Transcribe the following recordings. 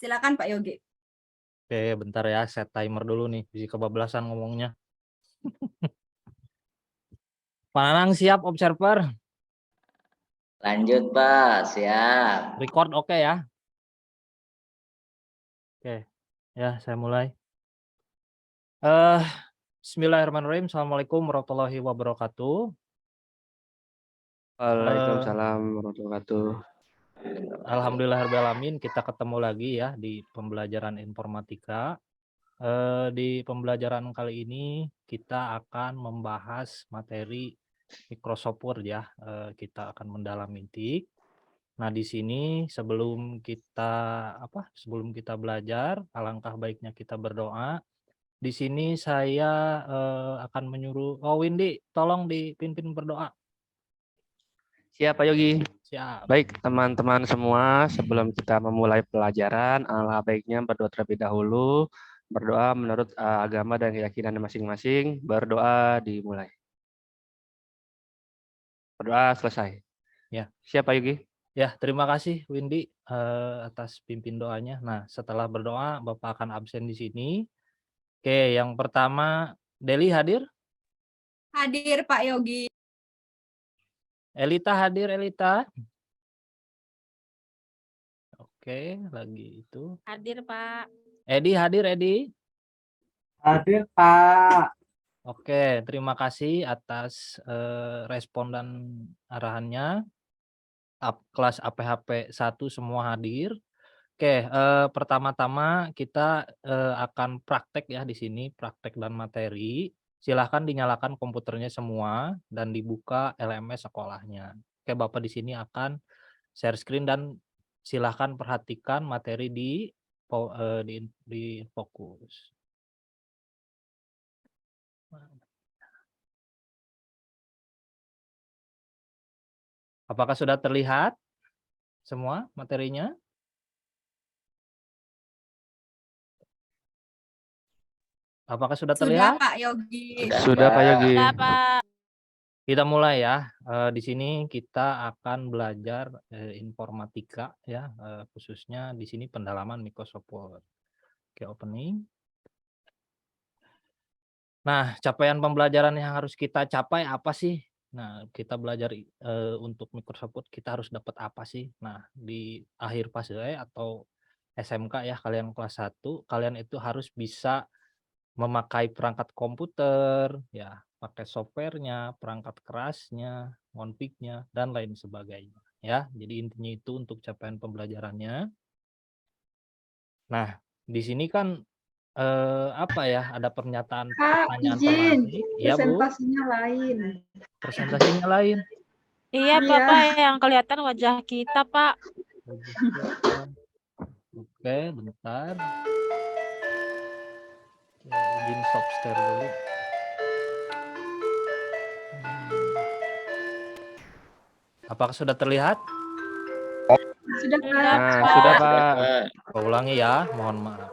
Silakan Pak Yogi. Oke, bentar ya, set timer dulu nih, bisa kebablasan ngomongnya. Pak Nanang siap observer? Lanjut Pak, siap. Record oke ya? Oke, ya saya mulai. Bismillahirrahmanirrahim. Assalamualaikum warahmatullahi wabarakatuh. Waalaikumsalam warahmatullahi wabarakatuh. Alhamdulillahirrahmanirrahim, kita ketemu lagi ya di pembelajaran informatika. Di pembelajaran kali ini kita akan membahas materi Microsoft Word ya. Kita akan mendalami TIK. Nah, di sini sebelum kita belajar, alangkah baiknya kita berdoa. Di sini saya akan menyuruh Windy, tolong dipimpin berdoa. Siap Pak Yogi. Siap. Baik teman-teman semua, sebelum kita memulai pelajaran, alangkah baiknya berdoa terlebih dahulu. Berdoa menurut agama dan keyakinan masing-masing. Berdoa dimulai. Berdoa selesai. Ya. Siap Pak Yogi. Ya, terima kasih Windy atas pimpin doanya. Nah, setelah berdoa, Bapak akan absen di sini. Oke, yang pertama, Deli hadir? Hadir Pak Yogi. Elita hadir, Elita? Oke, lagi itu. Hadir, Pak. Edi hadir, Edi? Hadir, Pak. Oke, terima kasih atas respon dan arahannya. Kelas APHP 1 semua hadir. Oke, pertama-tama kita akan praktek ya di sini, praktek dan materi. Silahkan dinyalakan komputernya semua dan dibuka LMS sekolahnya. Oke, Bapak di sini akan share screen dan silahkan perhatikan materi di fokus. Apakah sudah terlihat semua materinya? Apakah sudah terlihat? Sudah Pak Yogi. Sudah Pak Yogi. Sudah, Pak. Kita mulai ya. Di sini kita akan belajar informatika ya, khususnya di sini pendalaman Microsoft Word. Oke, opening. Nah, capaian pembelajaran yang harus kita capai apa sih? Nah, kita belajar untuk Microsoft Word kita harus dapat apa sih? Nah, di akhir fase atau SMK ya, kalian kelas 1, kalian itu harus bisa memakai perangkat komputer, ya, pakai softwarenya, perangkat kerasnya, config-nya, dan lain sebagainya. Ya, jadi intinya itu untuk capaian pembelajarannya. Nah, di sini kan ada pernyataan pertanyaan pemantik. Iya, Bu. Presentasinya lain. Presentasinya lain. Iya, Bapak, yang kelihatan wajah kita, Pak. Oke, bentar. Izin stop share dulu. Apakah sudah terlihat? Sudah, Pak. Nah, sudah Pak. Saya ulangi ya, mohon maaf.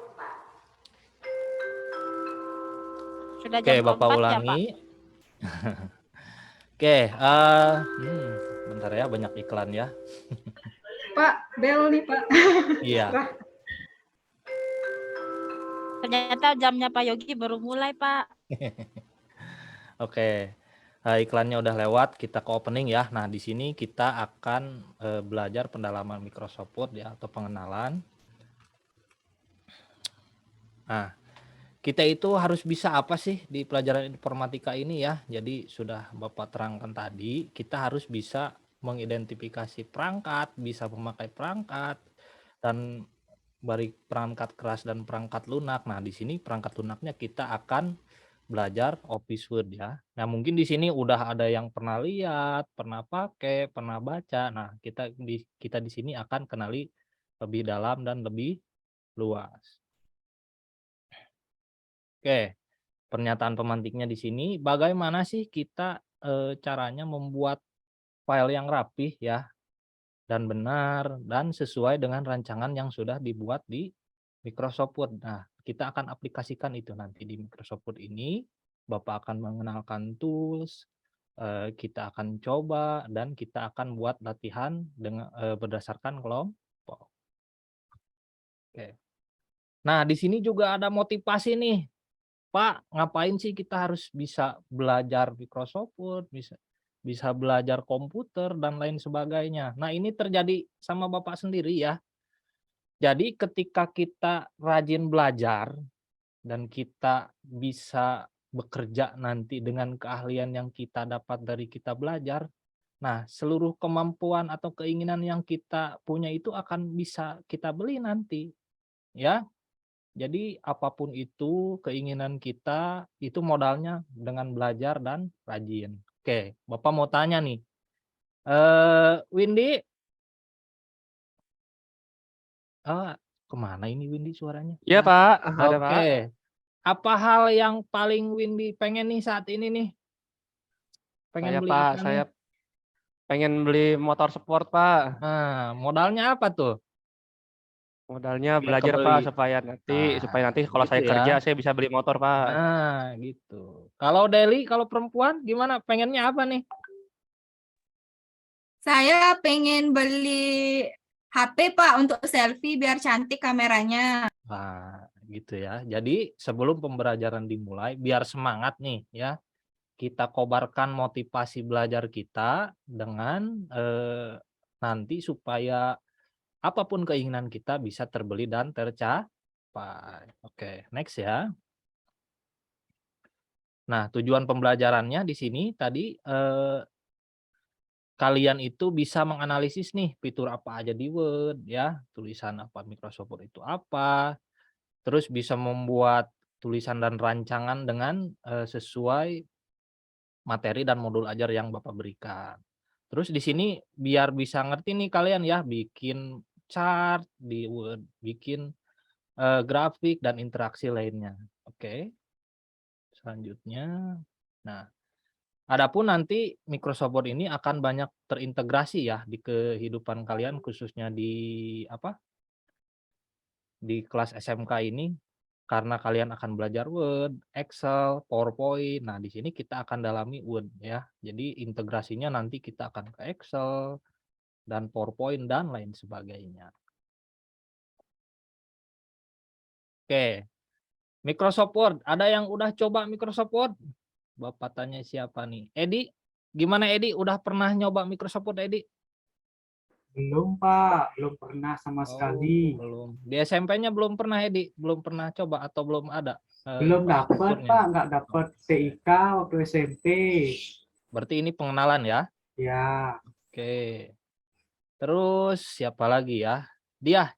Sudah Oke, jam Bapak 4 ya, Pak? ulangi. Oke, bentar ya, banyak iklan ya. Pak, bel nih, Pak. Iya. Ternyata jamnya Pak Yogi baru mulai, Pak. Oke, iklannya udah lewat, kita ke opening ya. Nah, di sini kita akan belajar pendalaman Microsoft Word ya, atau pengenalan. Nah, kita itu harus bisa apa sih di pelajaran informatika ini ya. Jadi sudah Bapak terangkan tadi, kita harus bisa mengidentifikasi perangkat, bisa memakai perangkat, dan baik perangkat keras dan perangkat lunak. Nah, di sini perangkat lunaknya kita akan belajar Office Word ya. Nah, mungkin di sini udah ada yang pernah lihat, pernah pakai, pernah baca. Nah, kita di sini akan kenali lebih dalam dan lebih luas. Oke, pernyataan pemantiknya di sini, bagaimana sih kita caranya membuat file yang rapih ya, dan benar, dan sesuai dengan rancangan yang sudah dibuat di Microsoft Word. Nah, kita akan aplikasikan itu nanti di Microsoft Word ini. Bapak akan mengenalkan tools, kita akan coba, dan kita akan buat latihan dengan berdasarkan kelompok. Oke. Nah, di sini juga ada motivasi nih. Pak, ngapain sih kita harus bisa belajar Microsoft Word, bisa belajar komputer dan lain sebagainya. Nah, ini terjadi sama Bapak sendiri ya. Jadi ketika kita rajin belajar dan kita bisa bekerja nanti dengan keahlian yang kita dapat dari kita belajar, nah seluruh kemampuan atau keinginan yang kita punya itu akan bisa kita beli nanti, ya. Jadi apapun itu keinginan kita itu modalnya dengan belajar dan rajin. Oke, Bapak mau tanya nih, Windy, kemana ini Windy suaranya? Iya, Pak. Ada, Pak. Oke, apa hal yang paling Windy pengen nih saat ini nih? Pengen Saya, beli Pak, apa nih? saya pengen beli motor sport, Pak. Nah, modalnya apa tuh? Modalnya Biar belajar, Pak, kebeli. supaya nanti kalau Gitu saya kerja ya. saya bisa beli motor, Pak. Nah, gitu. Kalau Deli, kalau perempuan gimana? Pengennya apa nih? Saya pengen beli HP Pak untuk selfie biar cantik kameranya. Nah, gitu ya. Jadi sebelum pembelajaran dimulai, biar semangat nih ya, kita kobarkan motivasi belajar kita dengan nanti supaya apapun keinginan kita bisa terbeli dan tercapai. Oke, next ya. Nah, tujuan pembelajarannya di sini tadi kalian itu bisa menganalisis nih fitur apa aja di Word ya, tulisan apa Microsoft Word itu apa, terus bisa membuat tulisan dan rancangan dengan sesuai materi dan modul ajar yang Bapak berikan. Terus di sini biar bisa ngerti nih kalian ya, bikin chart di Word, bikin grafik dan interaksi lainnya. Oke. Selanjutnya, nah, adapun nanti Microsoft Word ini akan banyak terintegrasi ya di kehidupan kalian khususnya di apa? Di kelas SMK ini karena kalian akan belajar Word, Excel, PowerPoint. Nah, di sini kita akan dalami Word ya. Jadi integrasinya nanti kita akan ke Excel dan PowerPoint dan lain sebagainya. Oke. Microsoft Word, ada yang udah coba Microsoft Word? Bapak tanya siapa nih? Edi, gimana Edi? Udah pernah nyoba Microsoft Word, Edi? Belum, Pak. Belum pernah sama sekali. Belum. Di SMP-nya belum pernah, Edi? Belum pernah coba atau belum ada? Belum dapat, Word-nya? Pak. Nggak dapat TIK waktu SMP. Berarti ini pengenalan ya? Ya, Oke. Terus siapa lagi ya? Dia.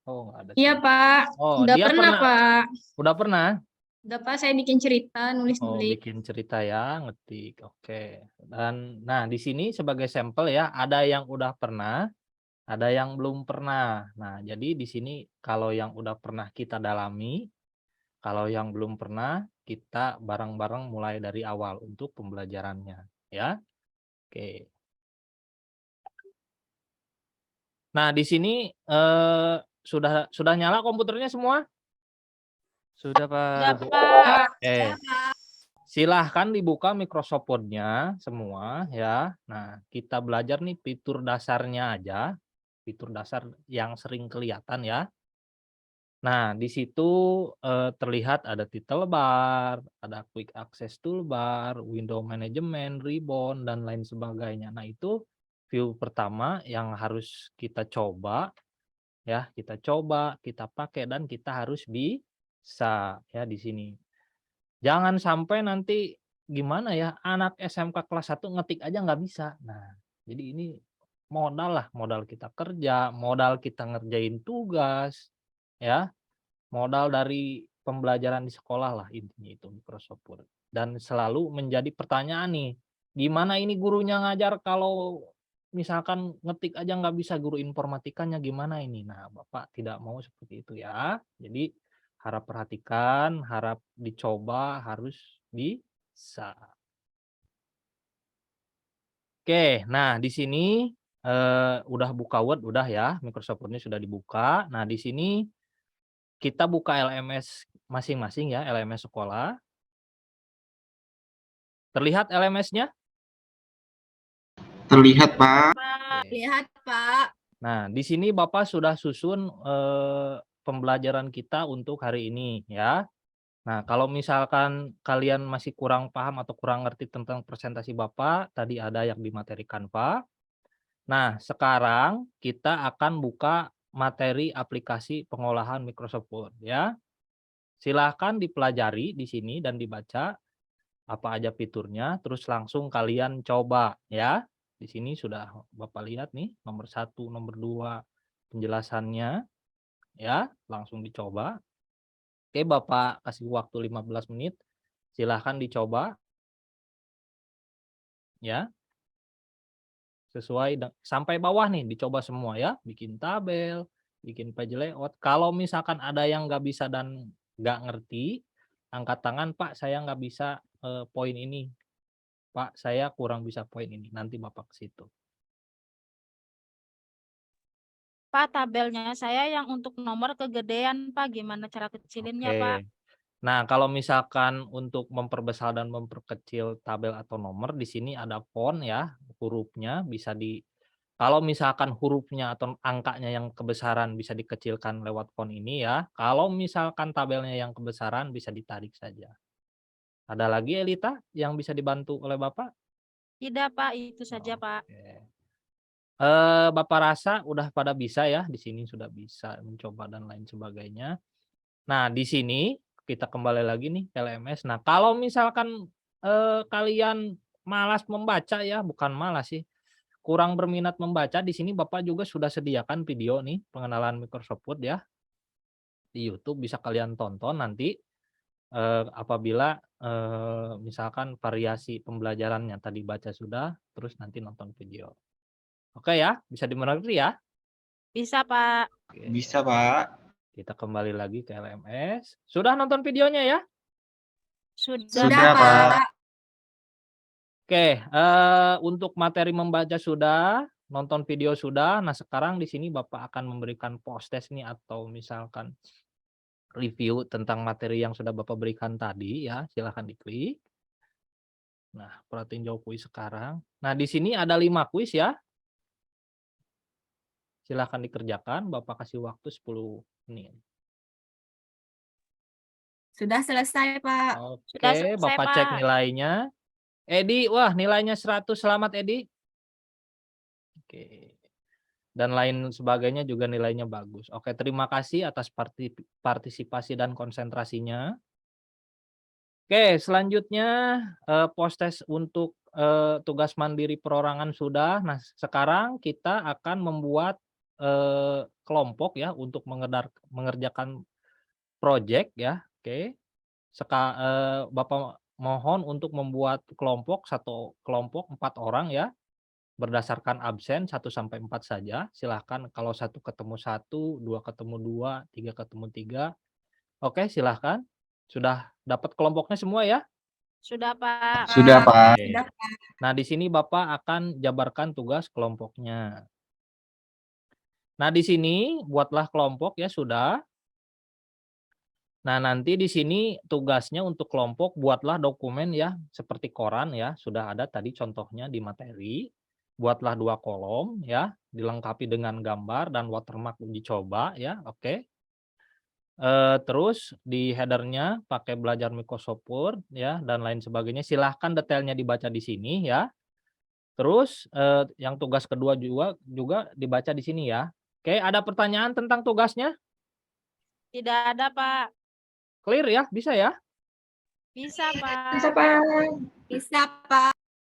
Oh, nggak ada. Iya, Pak. Oh, Udah dia pernah, Pak. Udah pernah? Udah, Pak, saya bikin cerita, Oh, nulis-nulis. bikin cerita ya, ngetik. Oke. Dan nah, di sini sebagai sampel ya, ada yang udah pernah, ada yang belum pernah. Nah, jadi di sini kalau yang udah pernah kita dalami, kalau yang belum pernah kita bareng-bareng mulai dari awal untuk pembelajarannya, ya. Oke. Nah, di sini sudah nyala komputernya semua? Sudah, Udah, Pak. Pak. Silahkan dibuka Microsoft Word-nya semua ya. Nah, kita belajar nih fitur dasarnya aja. Fitur dasar yang sering kelihatan ya. Nah, di situ terlihat ada title bar, ada quick access toolbar, window management, ribbon, dan lain sebagainya. Nah, itu view pertama yang harus kita coba ya, kita pakai dan kita harus bisa ya di sini. Jangan sampai nanti gimana ya, anak SMK kelas 1 ngetik aja nggak bisa. Nah, jadi ini modal kita kerja, modal kita ngerjain tugas, ya, modal dari pembelajaran di sekolah lah intinya itu Microsoft Word. Dan selalu menjadi pertanyaan nih, gimana ini gurunya ngajar kalau misalkan ngetik aja nggak bisa, guru informatikanya gimana ini? Nah, Bapak tidak mau seperti itu ya. Jadi harap perhatikan, harap dicoba, harus bisa. Oke, nah di sini udah buka Word, udah ya, Microsoft Word-nya sudah dibuka. Nah, di sini kita buka LMS masing-masing ya, LMS sekolah. Terlihat LMS-nya? Terlihat, Pak. Lihat Pak. Nah, di sini Bapak sudah susun pembelajaran kita untuk hari ini ya. Nah, kalau misalkan kalian masih kurang paham atau kurang ngerti tentang presentasi Bapak, tadi ada yang di materi Canva. Nah, sekarang kita akan buka materi aplikasi pengolahan Microsoft Word ya. Silahkan dipelajari di sini dan dibaca apa aja fiturnya, terus langsung kalian coba ya. Di sini sudah Bapak lihat nih, nomor 1, nomor 2 penjelasannya ya, langsung dicoba. Oke, Bapak kasih waktu 15 menit. Silahkan dicoba ya. Sesuai sampai bawah nih dicoba semua ya, bikin tabel, bikin page layout. Kalau misalkan ada yang nggak bisa dan nggak ngerti, angkat tangan, Pak saya nggak bisa poin ini, Pak saya kurang bisa poin ini, nanti Bapak ke situ. Pak, tabelnya saya yang untuk nomor kegedean, Pak. Gimana cara kecilinnya, Pak? Oke. Nah, kalau misalkan untuk memperbesar dan memperkecil tabel atau nomor, di sini ada font ya, hurufnya bisa kalau misalkan hurufnya atau angkanya yang kebesaran bisa dikecilkan lewat font ini ya. Kalau misalkan tabelnya yang kebesaran bisa ditarik saja. Ada lagi Elita yang bisa dibantu oleh Bapak? Tidak, Pak. Itu saja, Pak. Oke. Bapak rasa udah pada bisa ya, di sini sudah bisa mencoba dan lain sebagainya. Nah, di sini kita kembali lagi nih ke LMS. Nah, kalau misalkan kalian malas membaca ya, bukan malas sih, kurang berminat membaca, di sini Bapak juga sudah sediakan video nih pengenalan Microsoft Word ya. Di YouTube bisa kalian tonton nanti apabila misalkan variasi pembelajarannya tadi baca sudah, terus nanti nonton video. Oke ya, bisa dimengerti ya? Bisa, Pak. Oke. Bisa, Pak. Kita kembali lagi ke LMS. Sudah nonton videonya ya? Sudah, Sudah, Pak. Pak. Oke, untuk materi membaca sudah, nonton video sudah. Nah, sekarang di sini Bapak akan memberikan post test nih atau misalkan review tentang materi yang sudah Bapak berikan tadi ya. Silahkan diklik. Nah, perhatiin jawab kuis sekarang. Nah, di sini ada 5 kuis ya. Silahkan dikerjakan, Bapak kasih waktu 10 menit. Sudah selesai, Pak. Oke, Sudah selesai, Bapak cek Pak. nilainya. Edi, wah nilainya 100, selamat Edi. Oke. Dan lain sebagainya juga nilainya bagus. Oke, terima kasih atas partisipasi dan konsentrasinya. Oke, selanjutnya post test untuk tugas mandiri perorangan sudah. Nah, sekarang kita akan membuat kelompok ya untuk mengerjakan project ya. Oke. Bapak mohon untuk membuat kelompok, satu kelompok 4 orang ya. Berdasarkan absen 1 sampai 4 saja. Silahkan kalau 1 ketemu 1, 2 ketemu 2, 3 ketemu 3. Oke, silahkan. Sudah dapat kelompoknya semua ya? Sudah, Pak. Sudah, Pak. Oke. Nah, di sini Bapak akan jabarkan tugas kelompoknya. Nah, di sini buatlah kelompok ya sudah. Nah, nanti di sini tugasnya untuk kelompok buatlah dokumen ya seperti koran ya, sudah ada tadi contohnya di materi. Buatlah 2 kolom ya, dilengkapi dengan gambar dan watermark uji coba ya, oke. Terus di headernya pakai belajar Microsoft Word ya dan lain sebagainya. Silahkan detailnya dibaca di sini ya. Terus yang tugas kedua juga dibaca di sini ya. Oke, ada pertanyaan tentang tugasnya? Tidak ada, Pak. Clear ya? Bisa ya? Bisa, Pak. Bisa, Pak.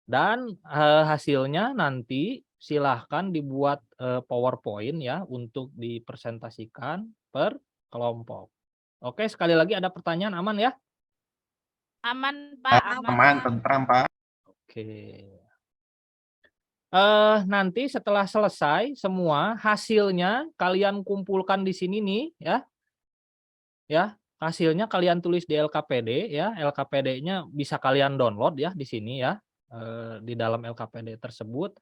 Dan hasilnya nanti silahkan dibuat PowerPoint ya untuk dipresentasikan per kelompok. Oke, sekali lagi ada pertanyaan, aman ya? Aman, Pak. Aman, tentram, Pak. Oke. Nanti setelah selesai semua hasilnya kalian kumpulkan di sini nih ya. Ya, hasilnya kalian tulis di LKPD ya. LKPD-nya bisa kalian download ya di sini ya. Di dalam LKPD tersebut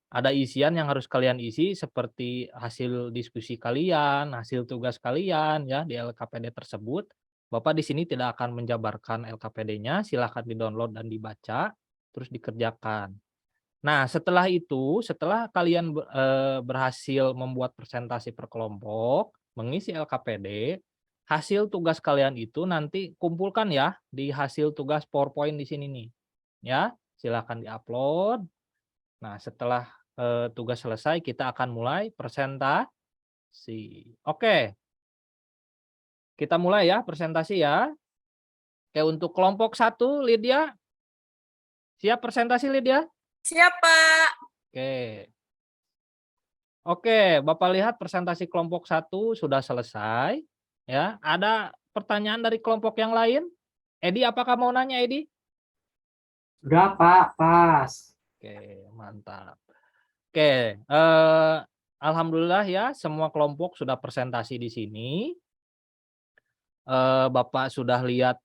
ada isian yang harus kalian isi seperti hasil diskusi kalian, hasil tugas kalian ya di LKPD tersebut. Bapak di sini tidak akan menjabarkan LKPD-nya, silahkan di-download dan dibaca, terus dikerjakan. Nah, setelah itu, setelah kalian berhasil membuat presentasi per kelompok, mengisi LKPD, hasil tugas kalian itu nanti kumpulkan ya di hasil tugas PowerPoint di sini nih. Ya, silakan diupload. Nah, setelah tugas selesai, kita akan mulai presentasi. Oke, kita mulai ya presentasi ya. Oke, untuk kelompok 1, Lydia. Siap presentasi, Lydia? Siap, Pak. Oke. Oke, Bapak lihat presentasi kelompok 1 sudah selesai. Ya, ada pertanyaan dari kelompok yang lain? Edi, apakah mau nanya, Edi? Sudah, Pak. Pas. Oke, mantap. Oke, alhamdulillah ya, semua kelompok sudah presentasi di sini. Bapak sudah lihat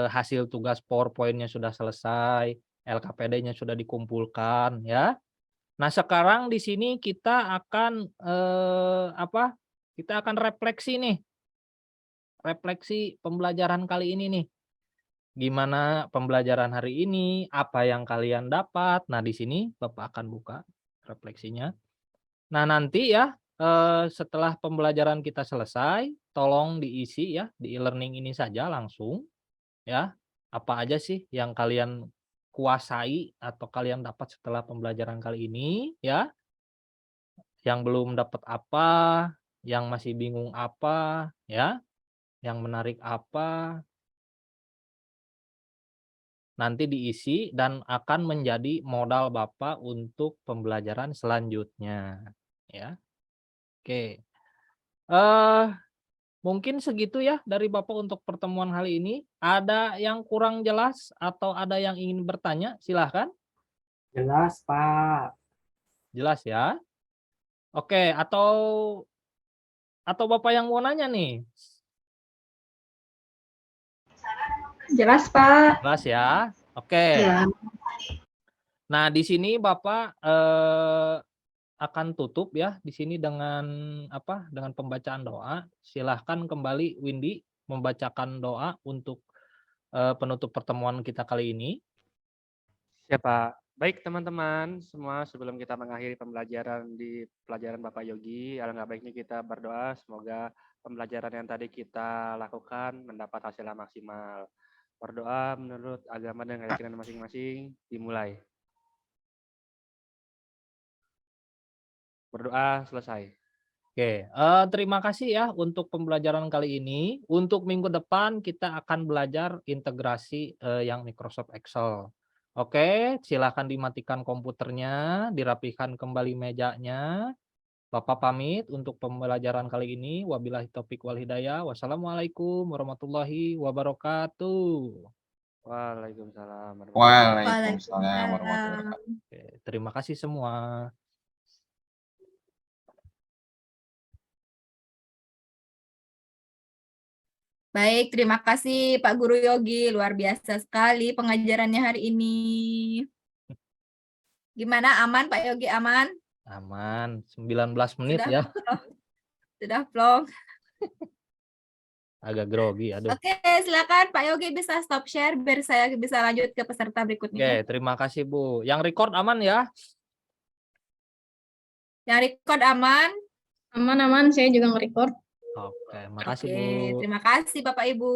hasil tugas PowerPoint-nya sudah selesai, LKPD-nya sudah dikumpulkan ya. Nah, sekarang di sini kita akan Kita akan refleksi nih. Refleksi pembelajaran kali ini nih. Gimana pembelajaran hari ini, apa yang kalian dapat. Nah, di sini Bapak akan buka refleksinya. Nah, nanti ya setelah pembelajaran kita selesai, tolong diisi ya di e-learning ini saja langsung ya. Apa aja sih yang kalian kuasai atau kalian dapat setelah pembelajaran kali ini ya. Yang belum dapat apa, yang masih bingung apa ya, yang menarik apa. Nanti diisi dan akan menjadi modal Bapak untuk pembelajaran selanjutnya ya. Oke. Mungkin segitu ya dari Bapak untuk pertemuan kali ini. Ada yang kurang jelas atau ada yang ingin bertanya? Silahkan. Jelas, Pak. Jelas ya. Oke, atau Bapak yang mau nanya nih? Jelas, Pak. Jelas ya. Oke. Ya. Nah, di sini Bapak akan tutup ya di sini dengan dengan pembacaan doa. Silahkan kembali Windy membacakan doa untuk penutup pertemuan kita kali ini. Siap, Pak. Baik, teman-teman semua, sebelum kita mengakhiri pembelajaran di pelajaran Bapak Yogi, alangkah baiknya kita berdoa semoga pembelajaran yang tadi kita lakukan mendapat hasil yang maksimal. Berdoa menurut agama dan keyakinan masing-masing, dimulai. Berdoa selesai. Oke, terima kasih ya untuk pembelajaran kali ini. Untuk minggu depan kita akan belajar integrasi yang Microsoft Excel. Oke, silakan dimatikan komputernya, dirapikan kembali mejanya. Bapak pamit untuk pembelajaran kali ini. Wabillahi taufik wal hidayah. Wassalamualaikum warahmatullahi wabarakatuh. Waalaikumsalam. Waalaikumsalam warahmatullahi wabarakatuh. Oke, terima kasih semua. Baik, terima kasih Pak Guru Yogi. Luar biasa sekali pengajarannya hari ini. Gimana, aman Pak Yogi, aman? Aman, 19 menit Sudah, ya. Sudah vlog. Agak grogi, aduh. Oke, silakan Pak Yogi bisa stop share biar saya bisa lanjut ke peserta berikutnya. Oke, terima kasih Bu. Yang record aman ya? Yang record aman? Aman-aman, saya juga nge-record. Oke, makasih Oke, Bu. terima kasih Bapak Ibu.